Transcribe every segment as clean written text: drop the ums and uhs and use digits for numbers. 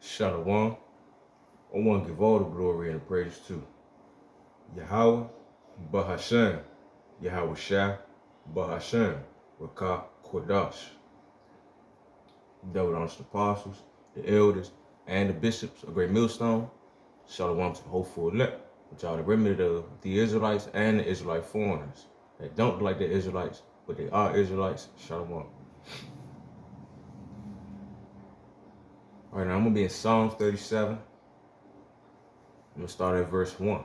Shalom. I want to give all the glory and the praise to Yahweh, Bahashem, Yahweh Shah, Bahashem, Rakah Kodash. Double honors the apostles, the elders, and the bishops of Great Millstone. Shalom to the hopeful elect, which are the remnant of the Israelites and the Israelite foreigners that don't look like they're Israelites, but they are Israelites. Shalom. All right, now I'm going to be in Psalms 37. I'm going to start at verse 1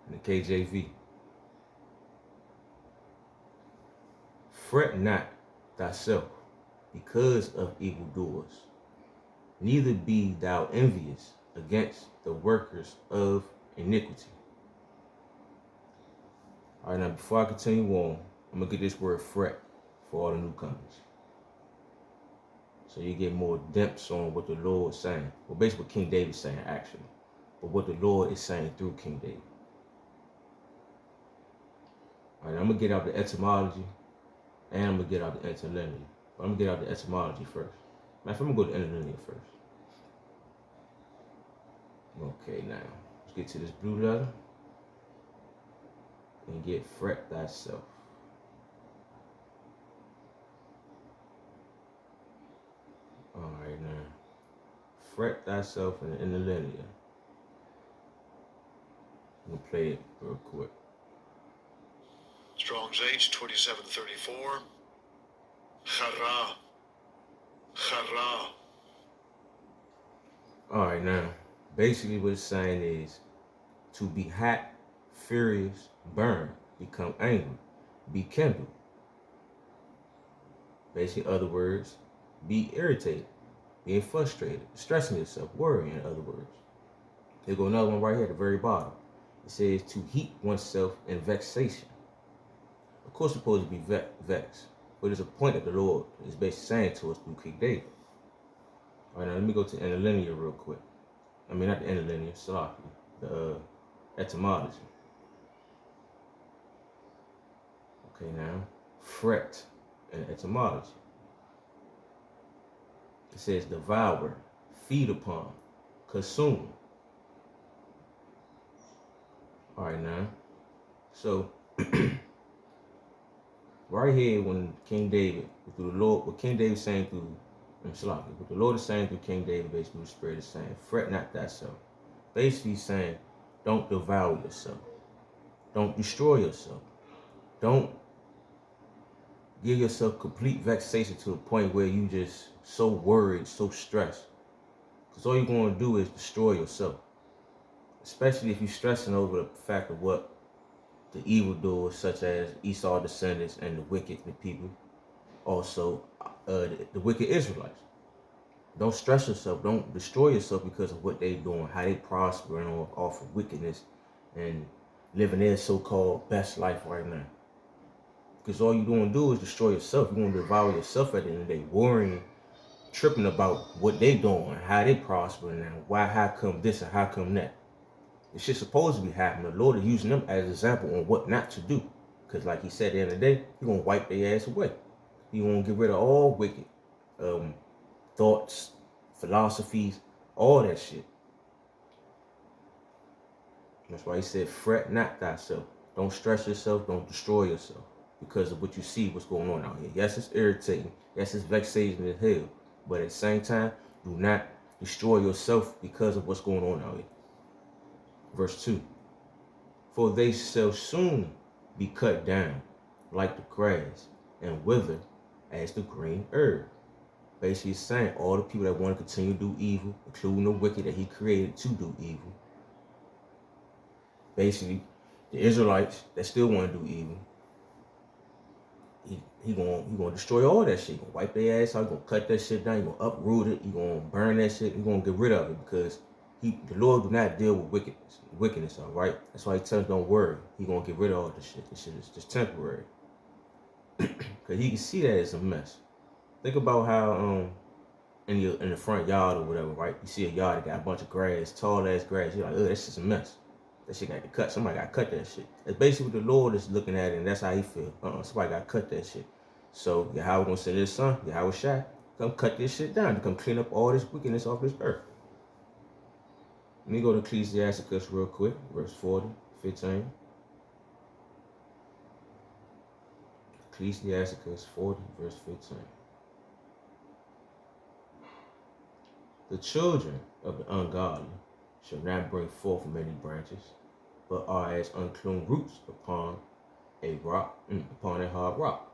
in the KJV. Fret not thyself because of evildoers, neither be thou envious against the workers of iniquity. All right, now before I continue on, I'm going to get this word fret for all the newcomers. So you get more depths on what the Lord is saying. Well, basically what King David is saying, actually. But what the Lord is saying through King David. All right, I'm going to get out the etymology, and I'm going to get out the interlinear. But I'm going to get out the etymology first. Matter of fact, I'm going to go to the interlinear first. Okay, now, let's get to this blue letter. And get fret thyself. All right, now. Fret thyself in the linear. I'm going to play it real quick. Strong's H, 2734. Chara. Chara. All right, now. Basically what it's saying is to be hot, furious, burn, become angry, be kindled. Basically, other words, be irritated, being frustrated, stressing yourself, worrying, in other words. There's another one right here at the very bottom. It says to heat oneself in vexation. Of course, we're supposed to be vexed, but there's a point that the Lord is basically saying to us through King David. All right, now let me go to interlinear real quick. I mean, not the interlinear, Salaki, the etymology. Okay, now, fret in etymology. It says devour, feed upon, consume. All right, now. So, right here, when King David, through the Lord, what King David is saying through, what the Lord is saying through King David, basically, the Spirit is saying, fret not thyself. Basically saying, don't devour yourself. Don't destroy yourself. Don't give yourself complete vexation to the point where you just so worried, so stressed. Because all you're going to do is destroy yourself. Especially if you're stressing over the fact of what the evildoers, such as Esau's descendants and the wicked people, also the wicked Israelites. Don't stress yourself. Don't destroy yourself because of what they're doing, how they prospering off of wickedness and living their so-called best life right now. Because all you're going to do is destroy yourself. You're going to devour yourself at the end of the day, worrying, tripping about what they doing, how they prospering now, why, how come this and how come that. This shit's supposed to be happening. The Lord is using them as an example on what not to do. Because like he said at the end of the day, he's going to wipe their ass away. He's going to get rid of all wicked thoughts, philosophies, all that shit. That's why he said, fret not thyself. Don't stress yourself. Don't destroy yourself because of what you see, what's going on out here. Yes, it's irritating. Yes, it's vexation as hell. But at the same time, do not destroy yourself because of what's going on out here. Verse 2. For they shall soon be cut down like the grass and wither as the green herb. Basically saying all the people that want to continue to do evil, including the wicked that he created to do evil. Basically, the Israelites that still want to do evil, he gonna destroy all that shit. He gonna wipe their ass out. He gonna cut that shit down. He gonna uproot it. He gonna burn that shit. He gonna get rid of it because the Lord do not deal with wickedness. All right. That's why he tells us don't worry. He gonna get rid of all this shit. This shit is just temporary. Cause he can see that it's a mess. Think about how in the front yard or whatever, right? You see a yard that got a bunch of grass, tall ass grass. You're like, oh, that's just a mess. That shit got to cut. Somebody got to cut that shit. That's basically what the Lord is looking at it, and that's how he feel. Somebody got to cut that shit. So Yahweh gonna send his son, Yahweh Shai, come cut this shit down to come clean up all this wickedness off this earth. Let me go to Ecclesiasticus real quick, verse 40, 15. Ecclesiasticus 40, verse 15. The children of the ungodly shall not bring forth many branches, but are as unclean roots upon a rock, upon a hard rock.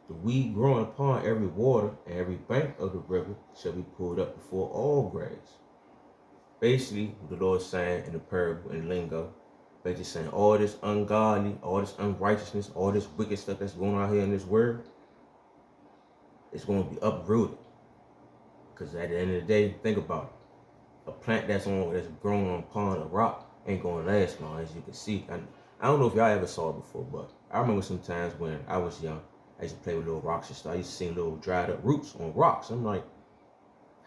The weed growing upon every water and every bank of the river shall be pulled up before all graves. Basically, what the Lord is saying in the parable, in lingo, basically saying all this ungodly, all this unrighteousness, all this wicked stuff that's going on here in this world, it's going to be uprooted. Because at the end of the day, think about it. A plant that's grown upon a rock ain't going to last long, as you can see. I don't know if y'all ever saw it before, but I remember sometimes when I was young, I used to play with little rocks and stuff. I used to see little dried up roots on rocks. I'm like,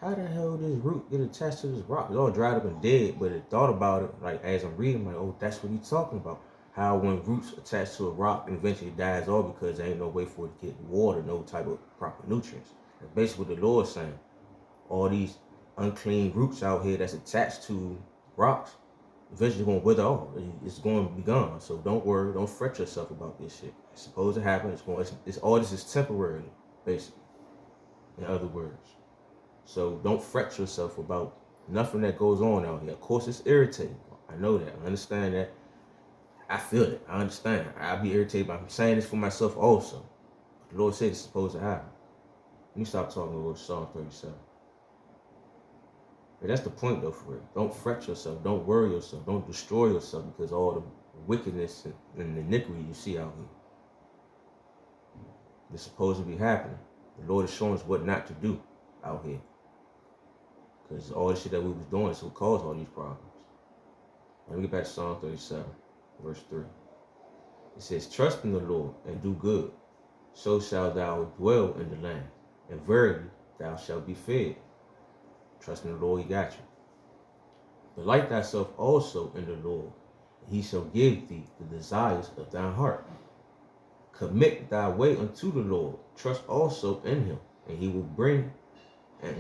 how the hell did this root get attached to this rock? It's all dried up and dead, but it thought about it, like as I'm reading, I'm like, oh, that's what he's talking about. How when roots attach to a rock and eventually dies off because there ain't no way for it to get water, no type of proper nutrients. That's basically what the Lord's saying. All these unclean roots out here that's attached to rocks, eventually going to wither off. It's going to be gone. So don't worry, don't fret yourself about this shit. It's supposed to happen. It's all this is temporary, basically. In other words. So don't fret yourself about nothing that goes on out here. Of course, it's irritating. I know that. I understand that. I feel it. I understand. I'll be irritated, but I'm saying this for myself also. The Lord said it's supposed to happen. Let me stop talking about Psalm 37. But that's the point, though, for real. Don't fret yourself. Don't worry yourself. Don't destroy yourself because of all the wickedness and iniquity you see out here. It's supposed to be happening. The Lord is showing us what not to do out here. Because all the shit that we was doing is what caused all these problems. Let me get back to Psalm 37, verse 3. It says, trust in the Lord and do good. So shalt thou dwell in the land. And verily thou shalt be fed. Trust in the Lord, he got you. Delight thyself also in the Lord, and he shall give thee the desires of thine heart. Commit thy way unto the Lord. Trust also in him, and he will bring and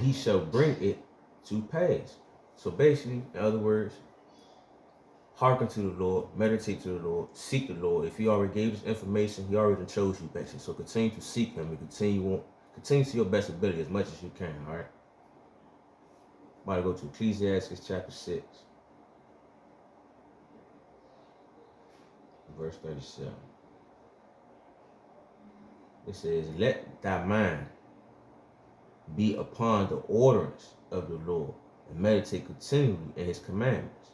he shall bring it to pass. So basically, in other words, hearken to the Lord, meditate to the Lord, seek the Lord. If he already gave us information, he already chose you, basically. So continue to seek him and continue to your best ability as much as you can, all right? I'm about to go to Ecclesiastes chapter 6, verse 37. It says, let thy mind be upon the ordinance of the Lord, and meditate continually in his commandments.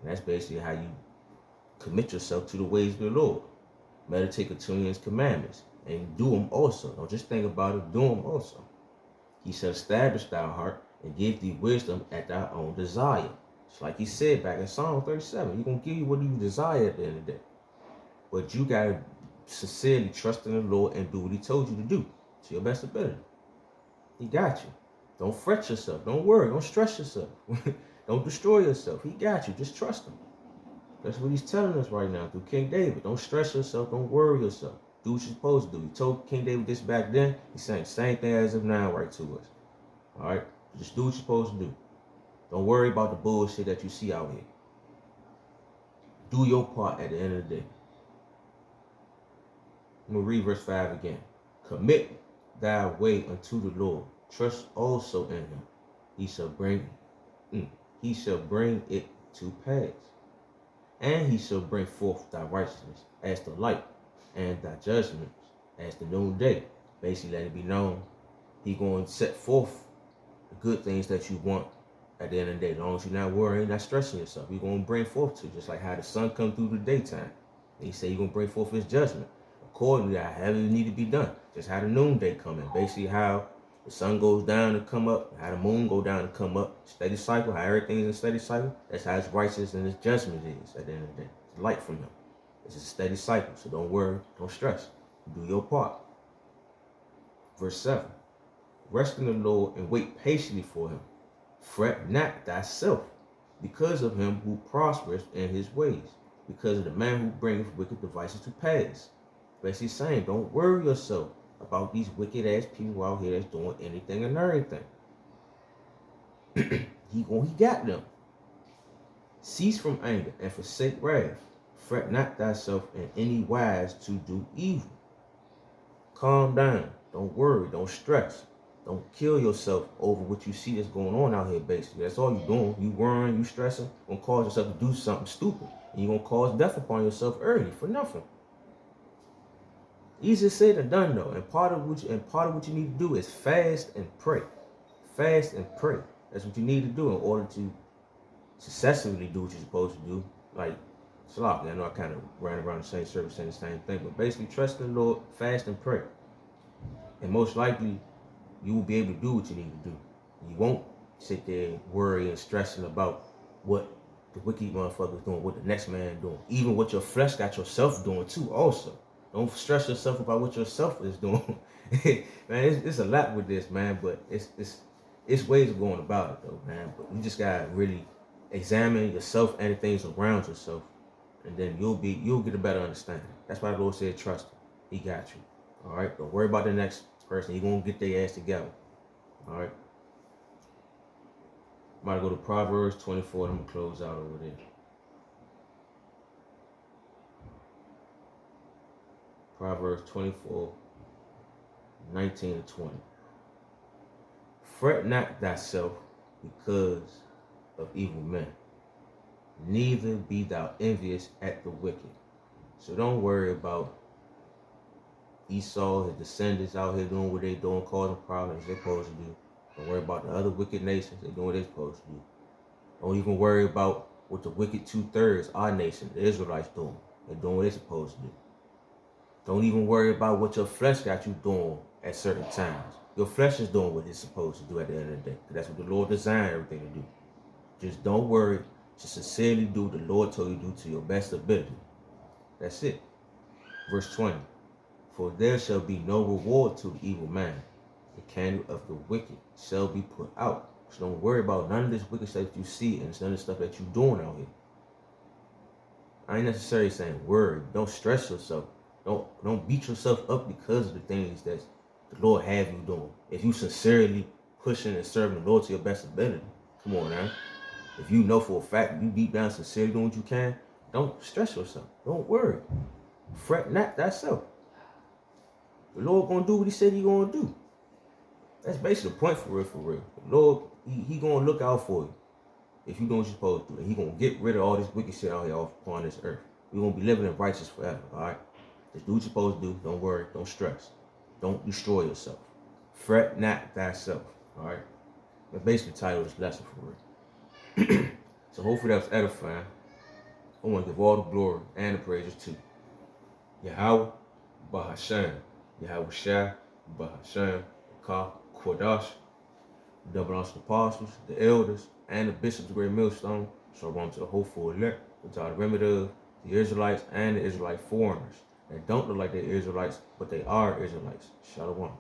And that's basically how you commit yourself to the ways of the Lord. Meditate continually in his commandments, and do them also. Don't just think about it, do them also. He shall establish thy heart, and give thee wisdom at thy own desire. It's like he said back in Psalm 37. He's going to give you what you desire at the end of the day. But you got to sincerely trust in the Lord and do what he told you to do to your best ability. He got you. Don't fret yourself. Don't worry. Don't stress yourself. Don't destroy yourself. He got you. Just trust him. That's what he's telling us right now through King David. Don't stress yourself. Don't worry yourself. Do what you're supposed to do. He told King David this back then. He's saying the same thing as of now right to us. All right? Just do what you're supposed to do. Don't worry about the bullshit that you see out here. Do your part at the end of the day. I'm going to read verse 5 again. Commit thy way unto the Lord. Trust also in him. He shall bring it to pass. And he shall bring forth thy righteousness as the light, and thy judgments as the noonday. Basically, let it be known. He going to set forth the good things that you want at the end of the day. As long as you're not worrying, not stressing yourself, he's going to bring forth to you. Just like how the sun comes through the daytime. And he said he's going to bring forth his judgment. Accordingly, however it need to be done. Just how the noonday come in. Basically how the sun goes down and come up, how the moon go down and come up. Steady cycle, how everything is in steady cycle. That's how his righteousness and his judgment is at the end of the day. It's light from him. It's a steady cycle. So don't worry, don't stress. Do your part. Verse 7. Rest in the Lord and wait patiently for him. Fret not thyself because of him who prospereth in his ways, because of the man who bringeth wicked devices to pass. Basically saying, don't worry yourself about these wicked ass people out here that's doing anything and everything. He got them. Cease from anger and forsake wrath. Fret not thyself in any wise to do evil. Calm down. Don't worry. Don't stress. Don't kill yourself over what you see that's going on out here, basically. That's all you're doing. You worrying, you stressing, gonna cause yourself to do something stupid. And you're gonna cause death upon yourself early for nothing. Easier said than done though. And part of what you need to do is fast and pray. Fast and pray. That's what you need to do in order to successfully do what you're supposed to do. Like Salaki, I know I kind of ran around the same service saying the same thing, but basically trust in the Lord, fast and pray. And most likely you will be able to do what you need to do. You won't sit there and worry and stressing about what the wicked motherfucker is doing, what the next man doing, even what your flesh got yourself doing too also. Don't stress yourself about what yourself is doing. Man, it's a lot with this, man, but it's ways of going about it though, man. But you just gotta really examine yourself and the things around yourself, and then you'll get a better understanding. That's why the Lord said trust him. He got you. All right, don't worry about the next person. He gonna get their ass together. All right. I'm about to go to Proverbs 24. I'm gonna close out over there. Proverbs 24, 19 to 20. Fret not thyself because of evil men, neither be thou envious at the wicked. So don't worry about Esau, his descendants out here doing what they doing, causing problems they're supposed to do. Don't worry about the other wicked nations, they're doing what they're supposed to do. Don't even worry about what the wicked 2/3, our nation, the Israelites doing. They're doing what they're supposed to do. Don't even worry about what your flesh got you doing at certain times. Your flesh is doing what it's supposed to do at the end of the day. That's what the Lord designed everything to do. Just don't worry. Just sincerely do what the Lord told you to do to your best ability. That's it. Verse 20. For there shall be no reward to the evil man. The candle of the wicked shall be put out. So don't worry about none of this wicked stuff that you see and none of the stuff that you're doing out here. I ain't necessarily saying worry. Don't stress yourself. Don't beat yourself up because of the things that the Lord have you doing. If you sincerely pushing and serving the Lord to your best ability, come on now. If you know for a fact you deep down sincerely doing what you can, don't stress yourself. Don't worry. Fret not thyself. The Lord gonna do what he said he gonna do. That's basically the point for real, for real. The Lord, he gonna look out for you if you doing what you're supposed to do. And he gonna get rid of all this wicked shit out here off upon this earth. We're gonna be living in righteousness forever, alright? Just do what you're supposed to do. Don't worry. Don't stress. Don't destroy yourself. Fret not thyself. Alright? That's basically the title of this lesson for real. So hopefully that was edifying. I want to give all the glory and the praises to Yahweh, Bahashem, Yahweh Shai, Bahashem, Ka, Kodash, double honors to the apostles, the elders, and the bishops of Great Millstone. So run to the hopeful elect, which are the remnant of the Israelites and the Israelite foreigners that don't look like they're Israelites, but they are Israelites. Shalom.